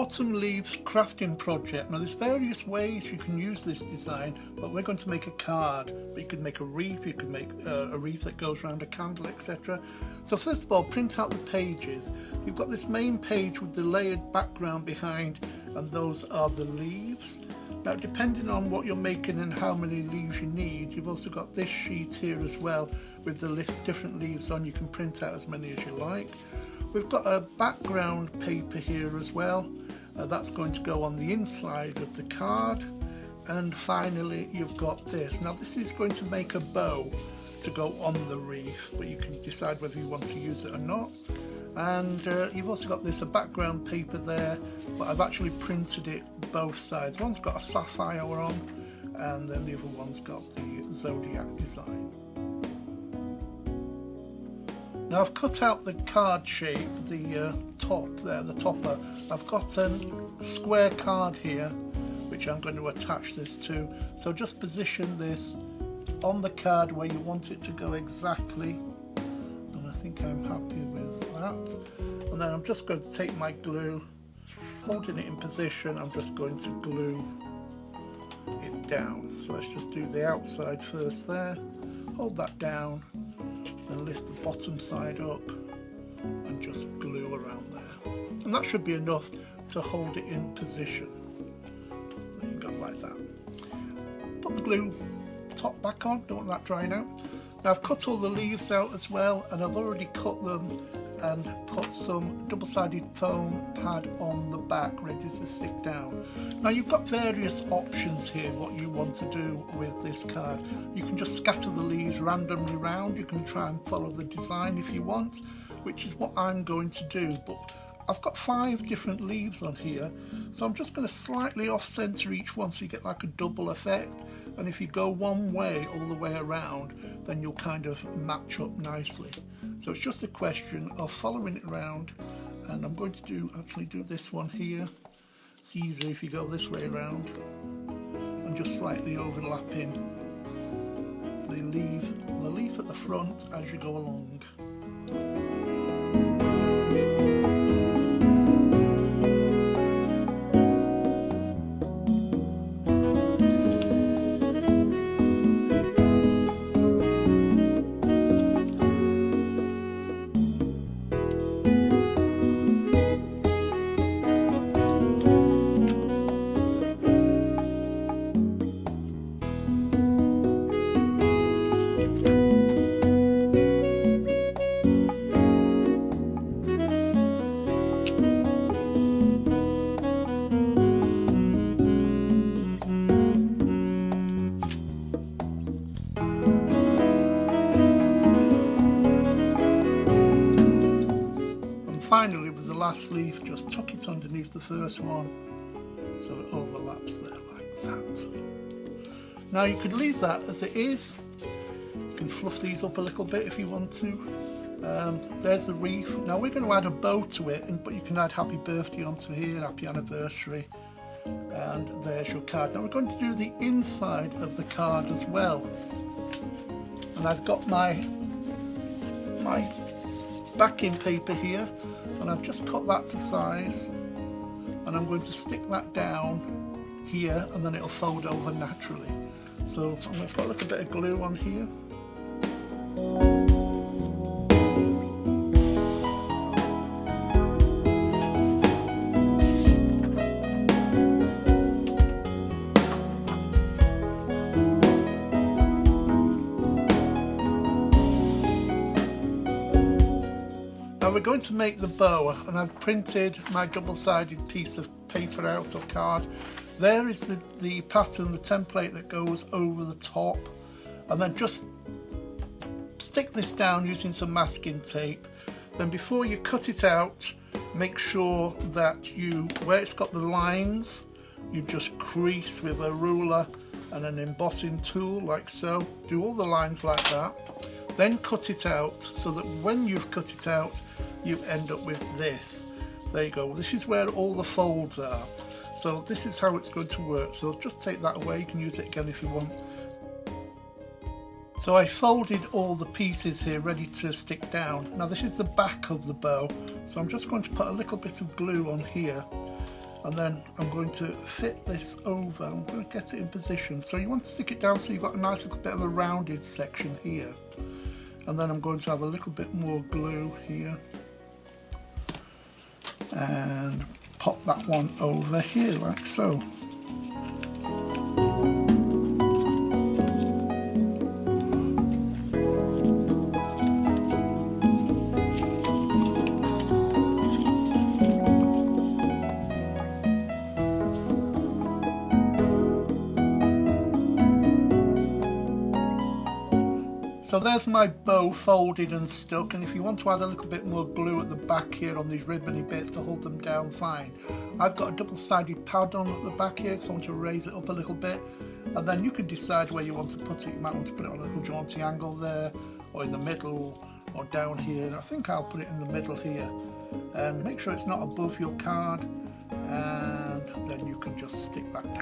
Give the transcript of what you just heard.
Autumn Leaves crafting project. Now there's various ways you can use this design, but we're going to make a card. But you could make a wreath, you could make a wreath that goes around a candle, etc. So first of all, print out the pages. You've got this main page with the layered background behind, and those are the leaves. Now depending on what you're making and how many leaves you need, you've also got this sheet here as well with the different leaves on. You can print out as many as you like. We've got a background paper here as well. That's going to go on the inside of the card. And finally you've got this. Now this is going to make a bow to go on the wreath, but you can decide whether you want to use it or not. And you've also got this, a background paper there, but I've actually printed it both sides. One's got a sapphire on, and then the other one's got the zodiac design. Now I've cut out the card shape, the top there, the topper. I've got a square card here, which I'm going to attach this to. So just position this on the card where you want it to go exactly. And I think I'm happy with that. And then I'm just going to take my glue, holding it in position, I'm just going to glue it down. So let's just do the outside first there. Hold that down. Then lift the bottom side up and just glue around there. And that should be enough to hold it in position. There you go, like that. Put the glue top back on, don't want that drying out. Now I've cut all the leaves out as well, and I've already cut them and put some double-sided foam pad on the back ready to stick down. Now you've got various options here what you want to do with this card. You can just scatter the leaves randomly around, you can try and follow the design if you want, which is what I'm going to do, but I've got 5 different leaves on here, so I'm just going to slightly off center each one so you get like a double effect, and if you go one way all the way around then you'll kind of match up nicely. So it's just a question of following it around, and I'm going to actually do this one here. It's easier if you go this way around and just slightly overlapping the leaf at the front as you go along. Finally, with the last leaf, just tuck it underneath the first one so it overlaps there like that. Now you could leave that as it is. You can fluff these up a little bit if you want to. There's the wreath. Now we're going to add a bow to it, but you can add happy birthday onto here, happy anniversary, and there's your card. Now we're going to do the inside of the card as well, and I've got my backing paper here, and I've just cut that to size, and I'm going to stick that down here, and then it'll fold over naturally. So I'm going to put a little bit of glue on here. Now we're going to make the bow, and I've printed my double-sided piece of paper out or card. There is the pattern, the template that goes over the top, and then just stick this down using some masking tape. Then before you cut it out, make sure that where it's got the lines, you just crease with a ruler and an embossing tool like so. Do all the lines like that. Then cut it out so that when you've cut it out, you end up with this. There you go. This is where all the folds are. So this is how it's going to work. So just take that away. You can use it again if you want. So I folded all the pieces here ready to stick down. Now this is the back of the bow. So I'm just going to put a little bit of glue on here. And then I'm going to fit this over. I'm going to get it in position. So you want to stick it down so you've got a nice little bit of a rounded section here. And then I'm going to have a little bit more glue here. And pop that one over here like so. So there's my bow folded and stuck, and if you want to add a little bit more glue at the back here on these ribbony bits to hold them down fine, I've got a double-sided pad on at the back here because I want to raise it up a little bit, and then you can decide where you want to put it. You might want to put it on a little jaunty angle there, or in the middle, or down here. I think I'll put it in the middle here, and make sure it's not above your card, and then you can just stick that